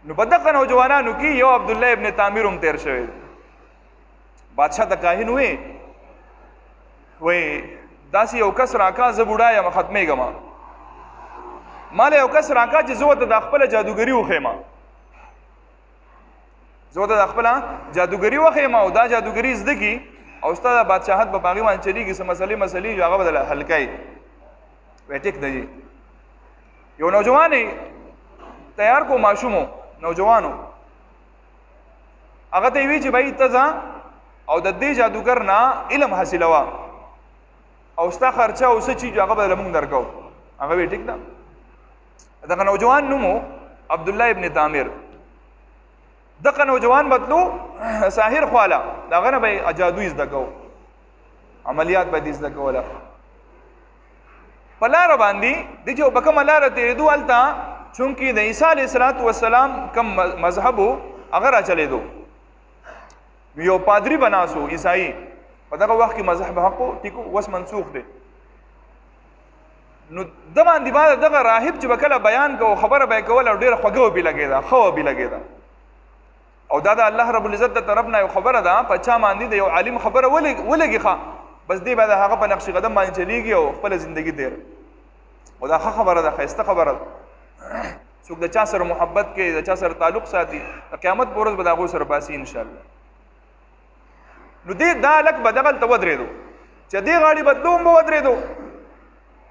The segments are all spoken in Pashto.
نو په دغه نوجوانانو کې یو عبد الله ابن تعمیر هم تیر شوی. بادشاہ د کاهن وې داسې یو کس راکا زه بوډا یم ختمېږم مال یو کس راکا چې زه ورته د خپله جادوګري وښیم او دا جادوګري زده کړي او ستا د بادشاهت په باغې باندې چلېږي څه مسلې هغه به دله حل کوي. وی ټیک ده جي. یو نوجوان تیار کو ماشومو نوجوانو هغه ته یې وی چې بھائی ته ځه او د دې جادوګر نه علم حاصلوه او ستا خرچه او څه چیز هغه به له موږ درکوو. هغه وی ټیک ده. دغه نوجوان نومو عبدالله ابن تعمیر. دغه نوجوان بدلو ساحر خواله دغه نه به جادو زده کوو عملیات به دې زده کوله. په لاره باندې د چې په کومه لاره تېرېدو هلته چونکې د عیسی علیه السلام کم مذهب و هغه را چلېدو یو پادري به ناست و عیسایي په دغه وخت کې مذهب حق و ټیک اوس منسوخ دی. نو د باندې بعد دغه راهب چې به کله بیان کوو خبره به یې کوله او ډېره خوږه وبې لګېده ښه وبې لګېده او دا د الله رب العزت د طرف نه یو خبره ده په چا باندې د یو عالم خبره ولګي ښه بس دی به د هغه په نقش قدم باندې چلیږي او خپله زندګي تېر او دا ښه خبره ده ښایسته خبره ده. څوک د چا سره محبت کوي د چا سره تعلق ساتي د قیامت په ورځ به د هغو سره باسي انشاءالله. نو دې دا هلک به دغلته ودرېدو چې دې غاړې به تلو هم به ودرېدو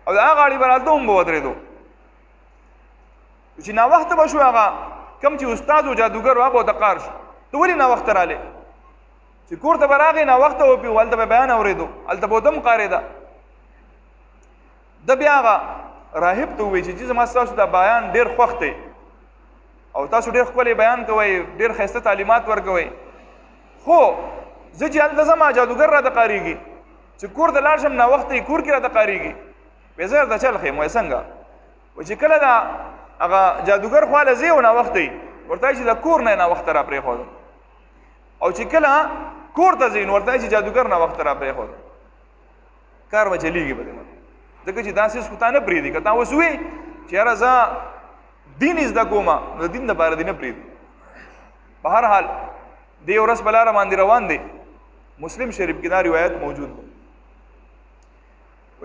او د هغه غاړې به راتلو هم به ودرېدو چې ناوخته به شو هغه کم چې استاد و جادوګر و هغه ورته قار شو ته ولې ناوخته رالې چې کور ته به راغې ناوخته وپي هلته به بیان اورېدو هلته به ودم قارېده. د بیا هغه راهب ته ووایي چې زما ستاسو دا بیان ډېر خوښ دی او تاسو ډېر ښکلی بیان کوئ ډېر ښایسته تعلیمات ورکوئ خو زه چې هلته ځم جادوګر راته قارېږي چې کور ته لاړ شم ناوخته یې کور کې راته قارېږي وایي زه درته چل ښیم وایي څنګه وایي چې کله دا هغه جادوګر خواله ځې او ناوخته یي ورته وایي چې د کور نه یې ناوخته را پرېښودم او چې کله کور ته ځې نو ورته وایي چې جادوګر ناوخته را پرېښودم کار به چلېږي به دې ځکه چې دا څیز خو تا نه پرېږدي که تا اوس ووایي چې یاره زه دین زده کوم نو د دین دپاره دې نه پرېږدي. په هر حال دې ورځ په لاره باندې روان دی مسلم شریف کې دا روایت موجود دی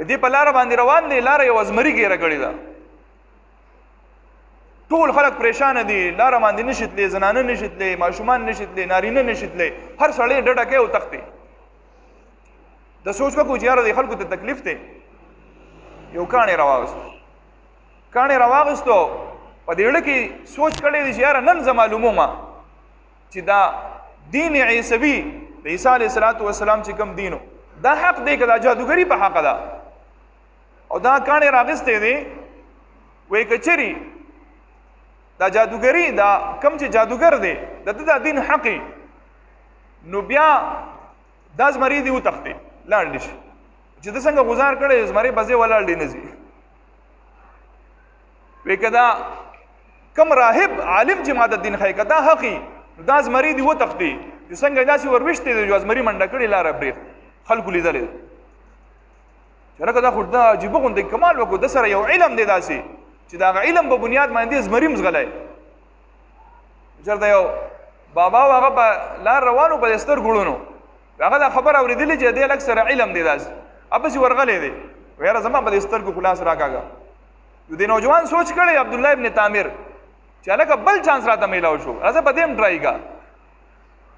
دې په لاره باندې روان دی لاره یو ازمري ګیره کړې ده ټول خلک پریشانه دي لاره باندې نشي تللی زنانه نشي تللی ماشومان نشي تللی نارینه نشي تللی هر سړی ډډه کوي او تښتي د سوچ وکړو چې یاره دې خلکو ته تکلیف دی یو کاڼی راواغستو په دې اړه کې سوچ کړی دی چې یاره نن زه معلومومه چې دا دین عیسوي د عیسی علیه السلام چې کوم دینو دا حق دی که دا جادوګري په حقه ده او دا کاڼی راغستی دی وایي که چېرې دا جادوګري دا کم چې جادوګر دی د ده دا دین حقي نو بیا دا زمري دې وتښتي لاړ نه شي چې ده څنګه غزار کړی زمري بځې ولاړ دی نه ځي وایي که دا کم راهب عالم چې ما د دین ښایي که دا حقي نو دا زمري دې وتښتي چې څنګه داسې ورویشتی دی چې زمري منډه کړې لاره پرېښ خلکو لیدلی چې لکه دا خو دا عجیبه غوندې کمال وکړو ده سره یو علم دی داسې چې د هغه علم په بنیاد باندې زمري هم زغلی چېرته یو بابا و هغه په لار روان و په دې سترګو ړوند هغه دا خبره اورېدلې چې د دې هلک سره علم دی داسې هغسې ورغلی دی وایي یاره زما په دې سترګو خلاص راکاږه نو دې نوجوان سوچ کړی عبدالله ابن تعمیر چې هلکه بل چانس راته میلاو شو راځه په دې هم ټرای کا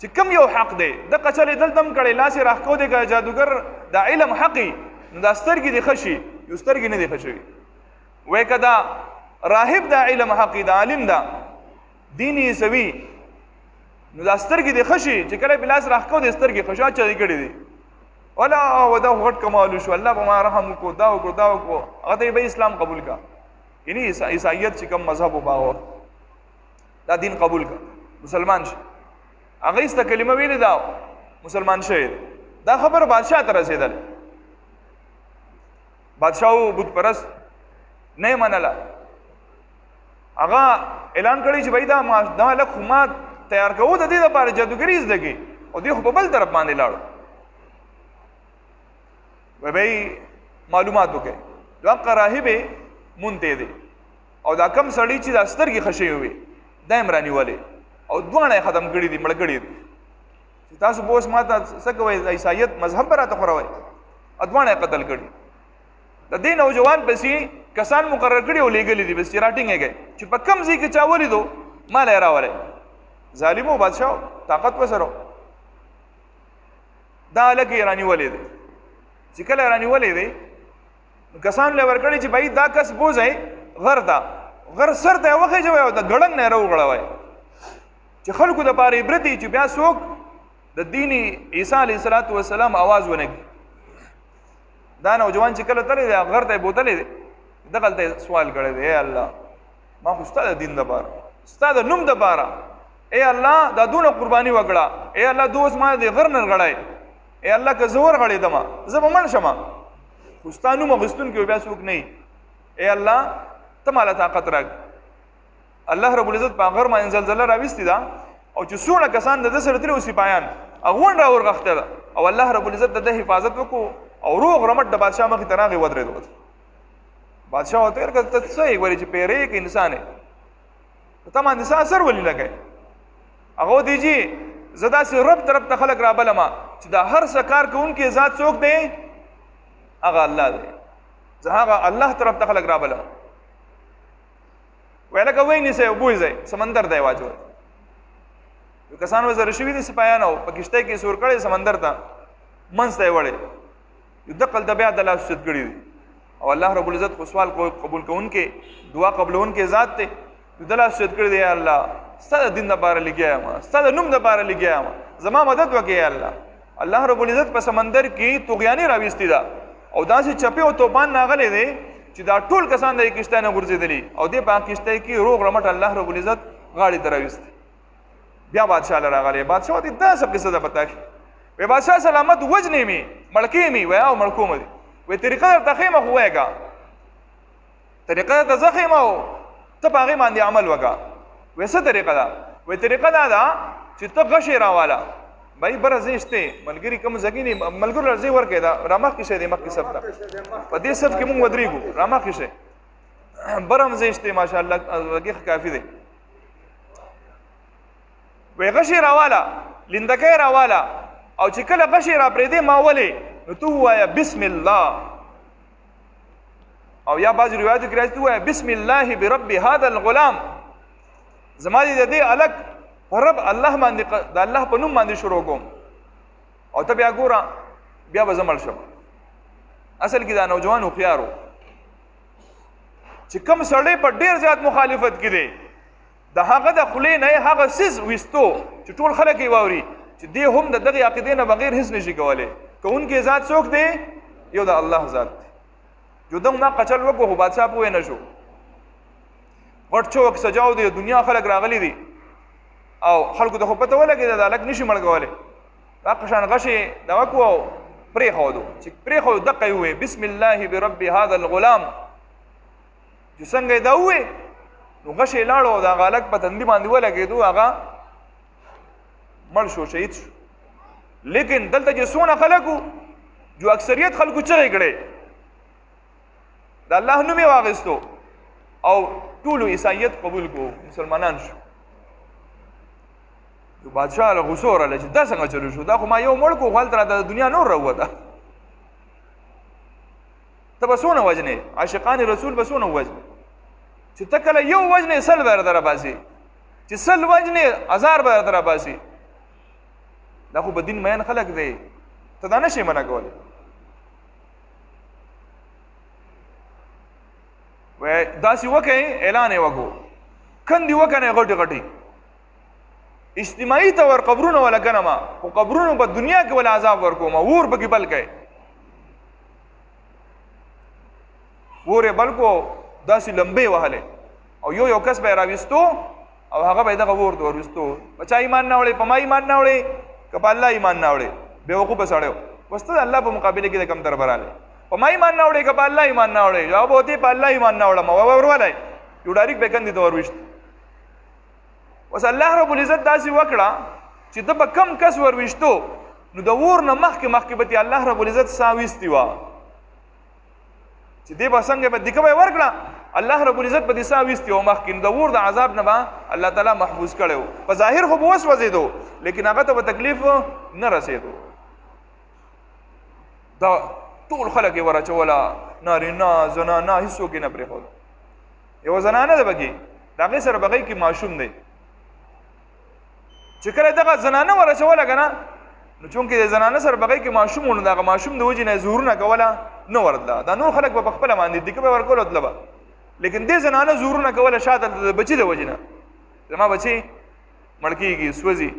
چې کم یو حق دی دقه چلې دلته هم کړی لاس یې راښکو دی که جادوګر دا علم حقي نو دا سترګې دې ښه شي یو سترګې نه دي ښه شوي وایي که دا راهب دا علم حقي دا عالم دا دین عیسوي نو دا سترګې دې ښه شي چې کله یې په لاس راښکو دی سترګې ښه شو چا دې کړي دي ولا دا غټ کمالو شو الله په ما رحم وکړو دا وکړو دا وکړو هغه ته یې به اسلام قبول کا یعنی عیسائیت چې کوم مذهب و باور دا دین قبول کا مسلمان شي هغه ایسته کلمه ویلې دا مسلمان شوی دا خبر بادشاہ ته رسېدل بادشاہ و بت پرست نه یې منله هغه اعلان کړی چې بھائی دا هلک خو ما تیار کوو د دې دپاره جادوګري زده کړي او دې خو په بل طرف باندې لاړو بھائی معلومات وکړئ دغه راهب یې مونتی دی او دا کم سړي چې دا سترګې ښه شوي وي دایم رانیولې او دواړه ختم کړي دي مړ کړي دي چې تاسو به اوس ماته څه کوئ عیسایت مذهب به راته خوروئ دواړه قتل کړي د دې نوجوان پسې کسان مقرر کړي او لېږلي دي بس چې راټینګې گئے چې په کم ځای کې چا ولیدو مال یې راولی ظالمو بادشاه طاقت وسره دا هلک یې رانیولی دی چې کله یې رانیولی دی نو کسانو له ورکړي چې بھائی دا کس بوځئ غر ته غر سر ته یې وخېژوئ او د ګړنګ نه یې راوغړوئ چې خلکو دپاره عبرت وي چې بیا څوک د دین عیسی علیه الصلاة والسلام آواز ونه کړي دا نوجوان چې کله تللی دی غر ته یې بوتلی دی دغلته یې سوال کړی دی ای الله ما خو ستا د دین دپاره ستا د نوم دپاره ای الله دا دونه قرباني وکړه ای الله دوس ما د غر نه غړی ای الله که زه ورغړېدمه زه به مړ شمه خو ستا نوم اخیستونکي بیا څوک نه ای الله ته ماله طاقت راکړه الله رب العزت په غر باندې زلزله راویستې ده او چې څومره کسان د ده سره تللي سپایان هغه ون راورغښته ده او الله رب العزت د ده حفاظت وکړو او روغ رمټ د بادشاه مخې ته راغی ودرېدو بادشاه ورته ویل که ته څه یې ولې چې پیری یې که انسان یې ته باندې څه اثر ولې لګی هغه ودی جي زه داسې رب طرف ته خلک رابلمه چې دا هر څه کار کوونکی ذات څوک دی هغه الله دی زه هغه الله طرف ته خلک رابلم ویل لکه وایي نیسئ او بوځئ سمندر ته یې واچوئ یو کسان وزره شوي دي سپایان او په کښتۍ کې سور کړی سمندر ته منځ ته یې وړی یو دقل ته بیا د لاس اوچت کړي دي او الله رب العزت خو سوال قبول کوونکی دعا قبلونکی ذات دی یو د لاس اوچت کړي دی یا الله ستا د دین دپاره لګیا یم ستا د نوم دپاره لګیا یم زما مدد وکړې یا الله الله رب العزت په سمندر کې طغیاني راویستې ده او داسې چپې او توپان راغلی دی چې دا ټول کسان د یې کښتۍ نه غورځېدلي او دې په هغه کښتۍ کې روغ رمټ الله رب العزت غاړې ته راویستې بیا بادشاه له راغلی بادشاه ورته دا څه قصه ده پتا کې وی بادشاه سلامت وجنې مې مړکې مې وی او مړکو مې وی طریقه درته ښیمه خو وایږه طریقه درته زه ښیمه او ته په هغې باندې عمل وکړه وی څه طریقه ده وی طریقه دا ده چې ته غشې راواله بھائی بره ځای شته ملګري کوم ځای دي ملګرو له ځای ورکړې ده رامخکې شی دی مخکې صف ته په دې صف کې مونږ ودرېږو رامخکې شی بره هم ځای شته ماشاءالله هغې کافي دی وی غشې راواله لیندکۍ راواله او چې کله غشې را پرېږدې ما ولې نو ته ووایه بسم الله او یا بعضې روایتو کې راځي ته ووایه بسم الله برب هذا الغلام زما دې د دې هلک په رب الله باندې د الله په نوم باندې شروع کوم او ته بیا ګوره بیا به زه مړ شم اصل کې دا نوجوان هوښیار و چې کوم سړی په ډېر زیات مخالفت کې دی د هغه د خولې نه یې هغه څیز ویستو چې ټول خلک یې واوري چې دی هم د دغې عقیدې نه بغیر هېڅ نشي کولی کوونکی ذات څوک دی یو د الله ذات دی جودم ما قچل وکړو خو بادشاه پوه نه شو غټ چوک سجاو دی دنیا خلک راغلي دي او خلکو ته خو پته ولګېده دا هلک نشي مړ کولی هغه شان غشې دا وکړو او پرېښودو چې پرېښودو دقه یې ووایي بسم الله برب هذا الغلام چې څنګه یې دا ووایي نو غشې لاړو او د هغه هلک په تندي باندې ولګېدو هغه مړ شو شهید شو لیکن دلته چې څونه خلک وو جو اکثریت خلکو چغې کړې د الله نوم یې واخیستو او ټولو عیسایت قبول کړو مسلمانان شو بادشاه له غوسه ورغله چې دا څنګه چلو شو دا خو ما یو مړ کړو خو هلته راته د دنیا نور راووته ته به څونه وژنې عاشقان رسول به څونه وژنې چې ته کله یو وژنې سل به درته راباسي چې سل وژنې هزار به درته راباسي دا خو به دین مین خلک دی ته دا نشې منع کولی داسې وکئ اعلان یې وکړو کندې وکنئ غټې غټې اجتماعي طور قبرونه ولا ګنمه خو قبرونو په دنیا کې ولا عذاب ورکومه اور پکې بل کئ اور یې بل کو داسې لمبې وهلې او یو کس به یې راویستو او هغه به یې دغه اور ته ورویستو په چا ایمان نه وړې په ما ایمان نه وړې که په الله ایمان نه وړې بېوقوفه سړی و اوس ته د الله په مقابله کې د کم تر برالی په ما ایمان نه وړې که په الله ایمان نه وړې جواب وتې په الله ایمان نه وړم ورولئ یو ډایرکټ به کندې ته ورویشت اوس الله رب العزت داسې وکړه چې ده به کم کس ورویشتو نو د اور نه مخکې به تې الله رب العزت ساه ویستې وه چې دې به څنګه به دیکه به یې ورکړه الله رب العزت په دې ساويستي او مخکې د ور د عذاب نه به الله تعالی محفوظ کړو په ظاهر خو به وسوځېدو لیکن هغه ته به تکلیف نه رسېدو دا ټول خلک یې ورچوله نارینه زنانه هېڅوک یې نه پرېښود یوه زنانه ده بګي د هغې سره بغۍ کې ماشوم دی چې کله دغه زنانه ورچوله که نه نو چونکې د زنانه سره بغۍ کې ماشوم و نو د هغه ماشوم د وجې نه یې زورونه کوله نه ورتله دا نور خلک به په خپله باندې دیکه به ورکولو تله به لیکن دې زنانه زورونه کوله شاته د بچي د وجې نه زما بچی مړ کېږي سوځي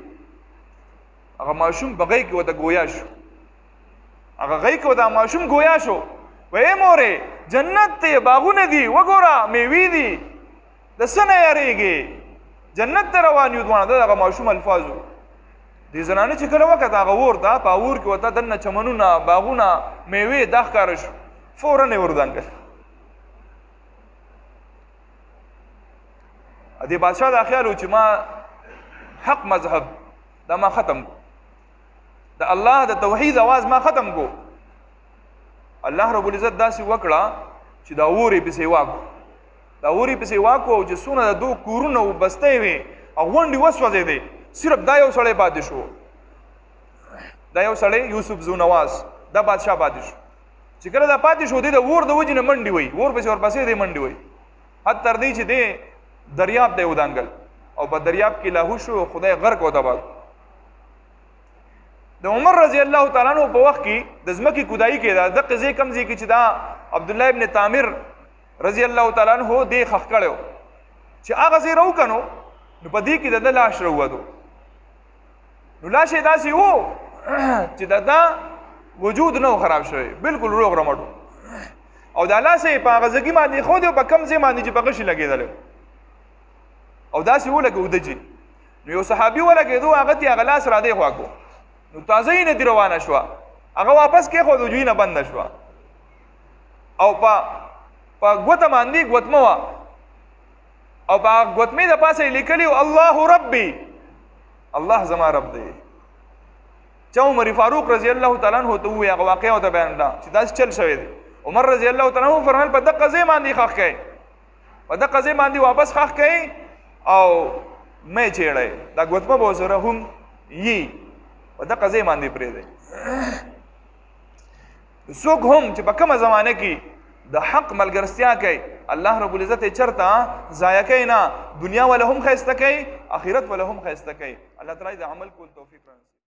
هغه ماشوم په غۍ کې ورته ګویا شو هغه غۍ کې ورته ماشوم ګویا شو وایې مورې جنت دی باغونه دي وګوره میوې دي د څه نه یارېږې جنت ته روان یو دواړه د هغه ماشوم الفاظو دې زنانه چې کله وکت هغه اور ته په اور کې ورته دننه چمنونه باغونه میوې دا ښکاره شو فورا یې وردان کړ دې بادشاه دا خیال و چې ما حق مذهب دا ما ختم کو د الله د توحید आवाज ما ختم کو الله رب العزت داسې وکړه چې دا اور یې پسې واکو دا اور یې پسې واکو او چې څونه د دو کورونه وبستې وې او غونډې وسوځېدې صرف دا یو سړی پاتې شو دا یو سړی یوسف ذونواس دا بادشاه پاتې شو چې کله دا پاتې شو دی د اور د وجې نه منډې وی اور پسې ورپسې دی منډې وی حتی تر دې چې دی دریاب دی ودانګل او په دریاب کې لاهو شو خدای غرق او تباه د عمر رضی الله تعالی عنہ په وخت کې د ځمکې کودایي کې دا د قضیه کم ځای کې چې دا عبد الله ابن تامر رضی الله تعالی عنہ دې خخ کړو چې هغه ځای راو کنو نو په دې کې د لاش راوځو نو لاش یې داسې وو چې دا وجود نه خراب شوی بالکل روغ رمټو او دا لاس یې په هغه ځای باندې خو دې په کم ځای باندې چې په غشي لګېدل او داسې ولګه ودجی نو یو صحابي ولګېدو هغه ته هغه لاس را دی خوا کو نو تازه یې نه دی روانه شوه هغه واپس کېښود دوی نه بنده شوه او په ګوته باندې ګوتمه وه او په ګوتمې د پاسه یې لیکلي الله ربي الله زما رب دی چا عمر فاروق رضی الله تعالی عنہ ته ووایي هغه واقعه ورته بیان کړه چې داسې چل شوی دی عمر رضی الله تعالی عنہ فرمایل په دغه ځای باندې خښ کړئ په دغه ځای باندې واپس خښ کړئ او مې چېړی دا ګوتمه به ورسره هم یي په دغه ځای باندې پرېږدئ څوک هم چې په کومه زمانه کې د حق ملګرتیا کوي الله رب العزت یې چېرته ضایع کوي نه دنیا وله هم ښایسته کوي آخرت وله هم ښایسته کوي الله تعالی د عمل کول توفیق رانصیب